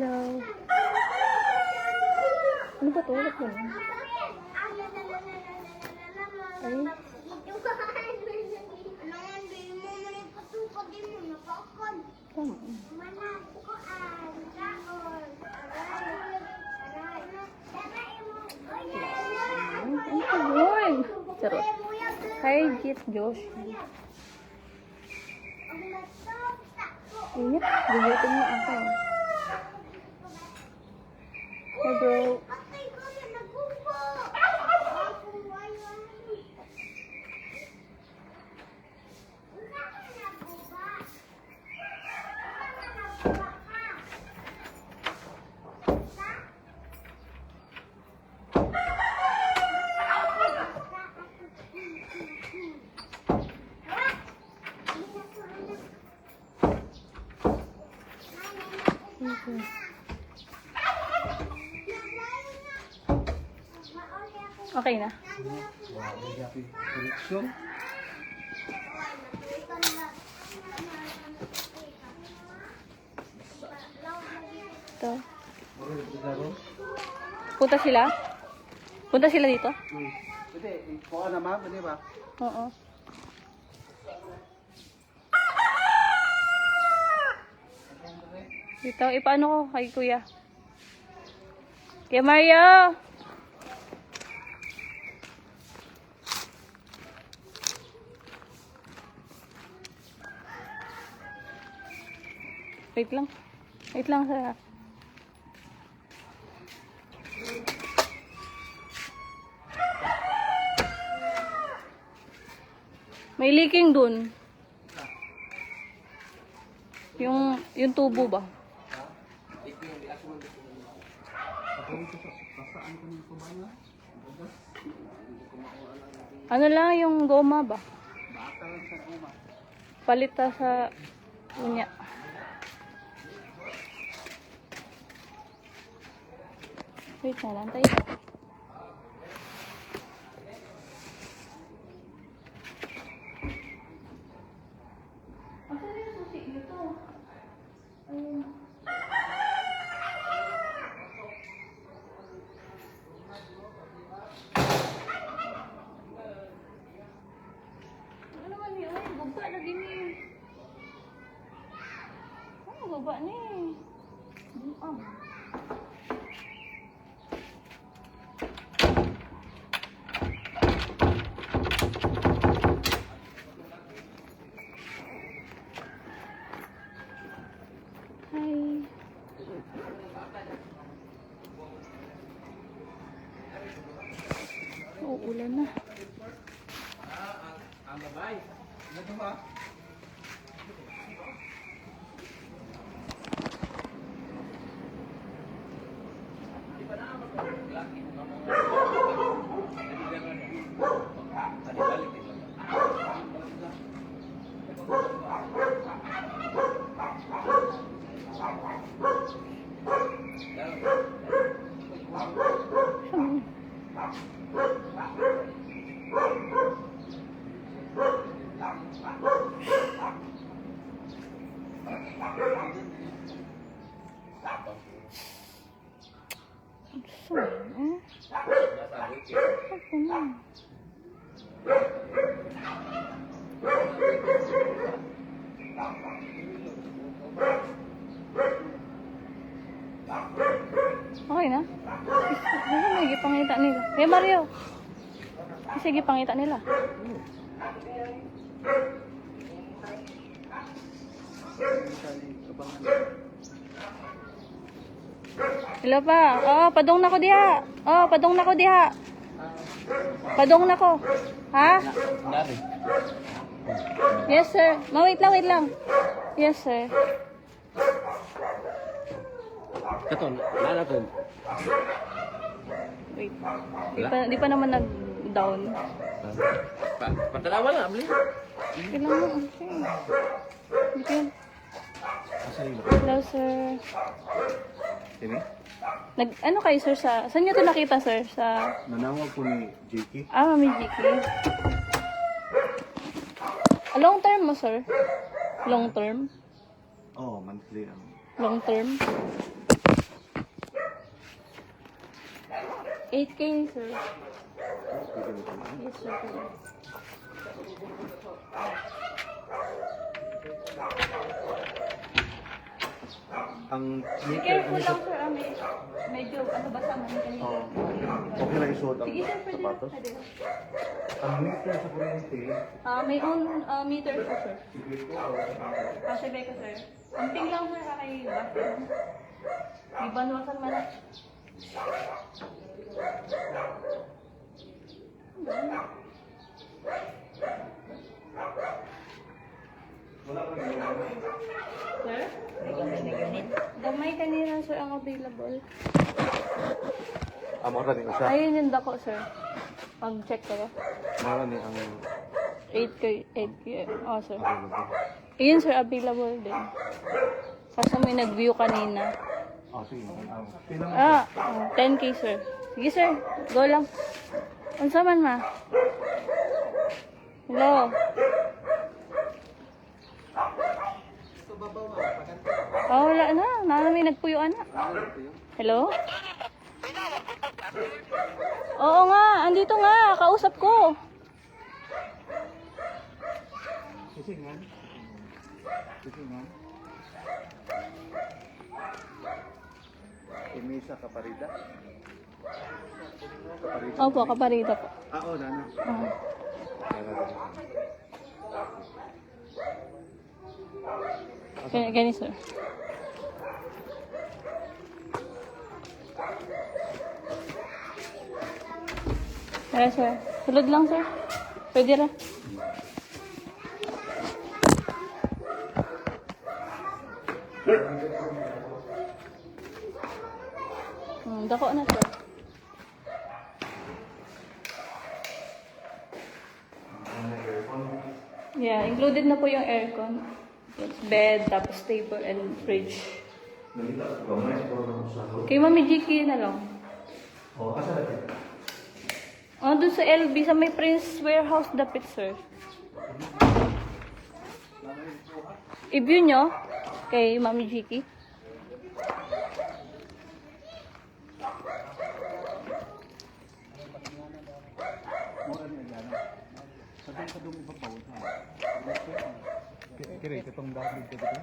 Hello. Ano ba ito? Wala ko lang. Ay. Tama. Ano ka, boy? Charot. Hi, Jit Josh. Init. Gugutin mo ako. Hi, bro. Okay na. Ito. Punta sila? Punta sila dito? Pwede, kuha na ma'am, pwede ba? Oo. Dito, ipaano ko kay kuya? Kuya Mario! Wait lang. Wait lang sa... May leaking dun. Yung tubo ba? Ano lang yung goma ba? Palit sa unya. Wait na lang tayo. Ano naman yun? Baba lagi ni. Ano baba ni? Hi. Oh, ulan na. Okay na? Sige, pangita nila. Hey Mario! Sige, pangita nila. Hello pa. Oh, padong na ko diha. Oh, padong na ko diha. Padong na ko. Ha? Yes, sir. Wait lang, wait lang. Yes, sir. Katon, lalaton. Wait. Di pa naman nag-down. Patalawa na, abli. Kailangan, okay. Hello, sir. Sini? Ano kayo, sir, saan nyo ito nakita, sir? Sa... Nanawag ko ni Jakey. Mami Jiki. Long term mo, sir? Long term? Oh, monthly. Long term? 8K, sir. Pwede mo tamaan. Yes, sir. Ang Be careful lang, sir. Medyo basa man kanina. Oo. Okay lang isuot ang Sige, sir. Pwede. sapatos. Pwede. Ang meter sa kuryente, May own meter po, sir. sige ko, o Sabi ko, sir. Kunting lang, sir. Kay bathroom. Ibanwasan man na. wala ko yung Sir? Gamay kanina, sir, ang available. mara ni usa. Ayun yung dako, sir. Pag-check kayo. Mara ni ang 8K. Oh, sir. available. Ayun, sir, available din. Kasi may nag-view kanina. Sige. Pila mo? 10K, sir. Sige, sir. Go lang. Unsa man, ma? Hello? Wala na. May nagpuyuan na. Hello? Oo nga. Andito nga. Kausap ko. Sisingan. Sisingan. Imisa Kaparida. Kaparida. Opo, kaparita po. Oo, nana. Ganyan, sir. Tara, sir. Sulod lang, sir. Pwede ra. Dako na, sir. Yeah, included na po yung aircon. It's bed, tapos table and fridge. Kay Mami Jiki na lang. Oh, asa natin? Doon sa LB, sa may Prince Warehouse dapit, sir. I-view nyo kay Mami Jiki. Kira, itong dahil ko dito.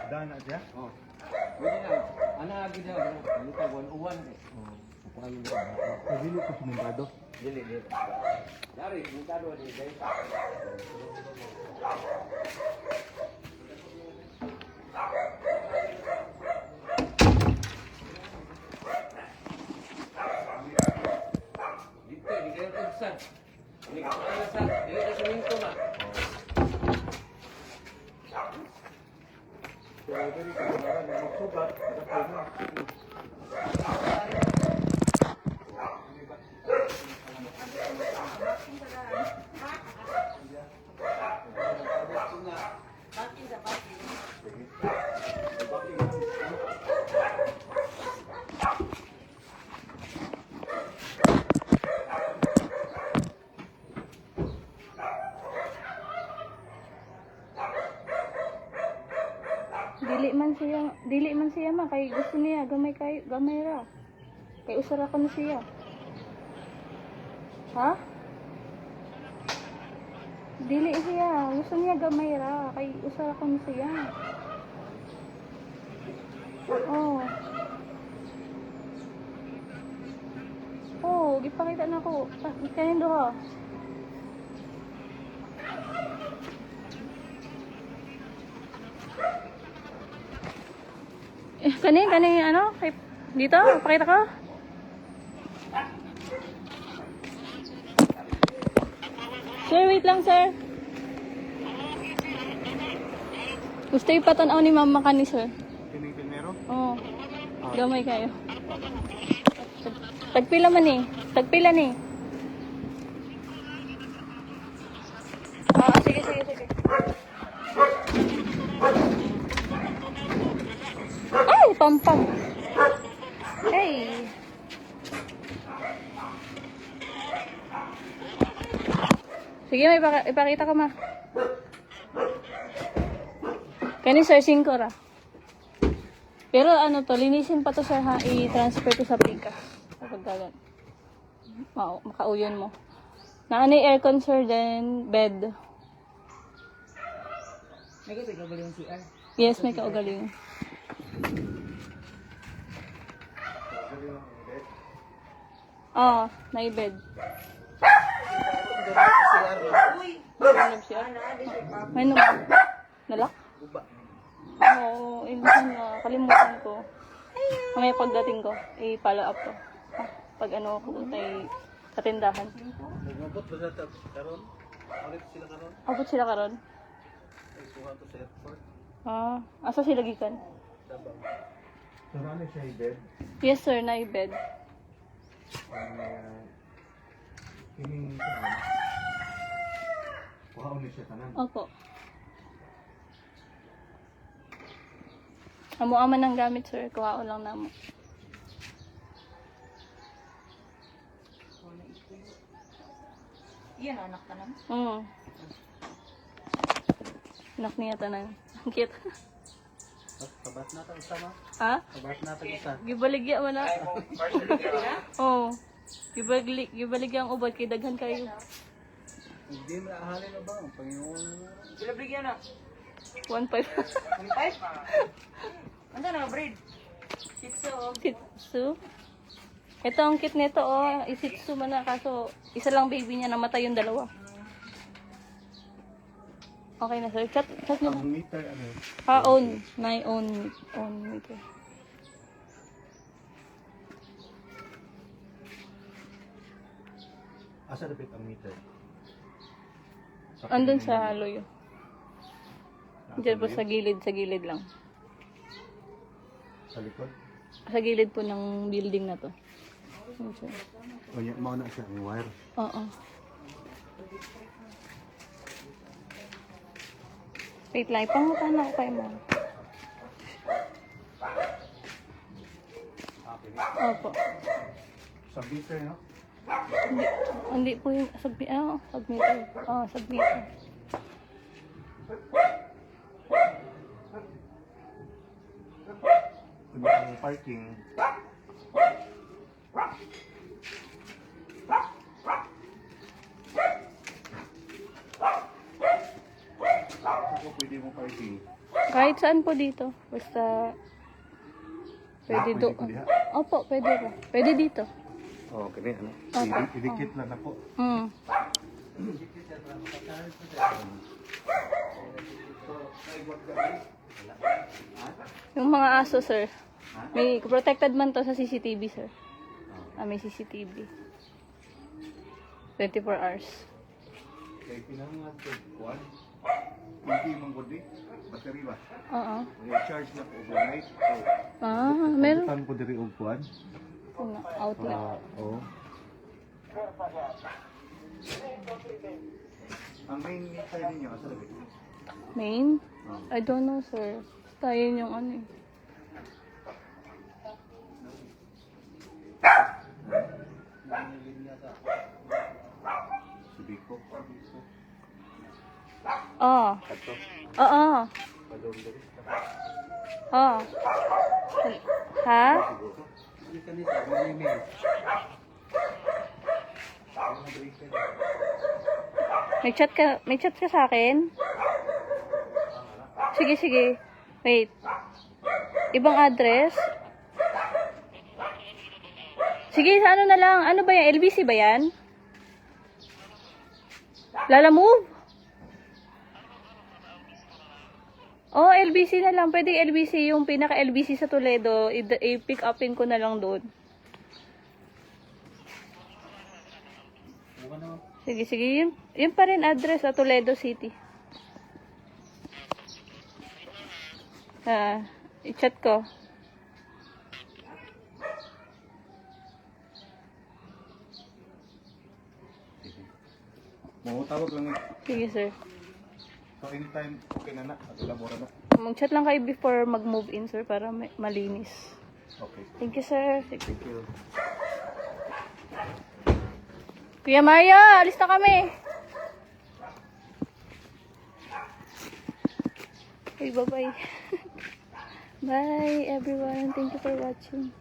Daan aja? Oh. Pwede na. Ana agi na. Ano ka uwan eh. Oh, pupukan mo dito. Pwede ko sumundado. Dili dili. Dari, mutado di guys. Dito di kayo tugsan. Ini ka pala sa, dili ka suminto na. Pero dito ko na magsugat, dapat mo. Dili man siya ma kay gusto niya gamay ra. Kay usara ko na siya. Ha? Dili siya, gusto niya gamay ra kay usara ko na siya. Oh. Oh, gipakita na ko. Kanin duha. Kanin ano? Dito, pakita ko. Sir, wait lang, sir. Gusto ipatanaw ni mama ka ni sir. Kining pinero? Oo. Gamay kayo. Tagpila man eh. Tagpila ni. Sige. Ay, pampam. Hey. Sige, may ipakita ko ma. Kani sir, 5 ra. Pero ano to, linisin pa to sir ha, i-transfer to sa Picas. Kapag gagan. Makauyon mo. Na ano yung aircon sir, then bed. May kasi kagaling si Ay. Yes, may kaugaling. Oo, na-bed. Tulog siya. May naman. Nalak? Oo, imbis na kalimutan ko. Mamaya pagdating ko, i-follow up ko. Pag ano, pupunta sa tindahan. Nagmabot ba sa karon? Ulit sila karon? Abot sila karon. Ay, kuha to sa airport. Asa sila gikan? Dabang. So, ano siya i-bed? Yes sir, na-bed. Kining saan? Kuha ulit siya tanan. Opo. Amo-aman ng gamit sir, kuhaon lang namo. Yan, anak ka naman. Anak niya tanan. Ang cute. Kabat na ito isa ma? Ha? Kabat na ito isa. Gibaligya mo na. Oo. Gibaligya ang ubod kay daghan kayo. Hindi mo naahalin na ba? Ang Panginoon. Sila bigyan na. 1.5. Ang pipe? Ano na, breed? Sitso. Shih Ito ang cute nito oh. Shih Tzu man na kaso isa lang baby niya, namatay yung dalawa. Okay na sir. Chat niyo na. Ang meter ano? Own. My own meter. Asa dapat ang meter? Andun sa loyo. Diyan po sa gilid lang. Sa likod? Sa gilid po ng building na to. Yun, sir. O yan, mauna siya ang wire. Oo. Wait lang, ipangutan ako kayo mo. Opo. Sa meter, no? Hindi po yung submitter. Submitter. Kung ang parking, ako pwede mo parking. Kahit saan po dito. Basta pwede Pwede doon. ko diha? Opo, pwede po. Pwede dito. Oh, kini ano? Okay. Idikit lang na po. Hmm. Yung mga aso, sir. May protected man to sa CCTV, sir. May CCTV. 24 hours. Kaya pinangat ko, kuwan. Hindi mong gudi. Battery ba? Oo. May charge na po overnight. So, Meron. Butan po diri og kuwan. Outlet. Oo. Ang main meter ninyo, asa lagi? Main? I don't know, sir. Basta yun yung ano eh. Subiko. Oo. Ato. Oo. Padong diri. Oo. Ha? Siguro. Hindi ka nito, may email. May chat ka sa akin? Sige. Wait. Ibang address? Sige, sa ano na lang. Ano ba yan? LBC ba yan? Lala Move? Oh, LBC na lang. Pwede LBC. Yung pinaka-LBC sa Toledo. I-pick upin ko na lang doon. Sige. Yun pa rin address sa Toledo City. I-chat ko. Tawag lang eh. Sige, sir. So anytime, okay na na. Labora na. Mag-chat lang kayo before mag-move in, sir, para malinis. Okay. Thank you, sir. Thank you. Kuya Mario, alis na kami. Ay, bye-bye. Bye, everyone. Thank you for watching.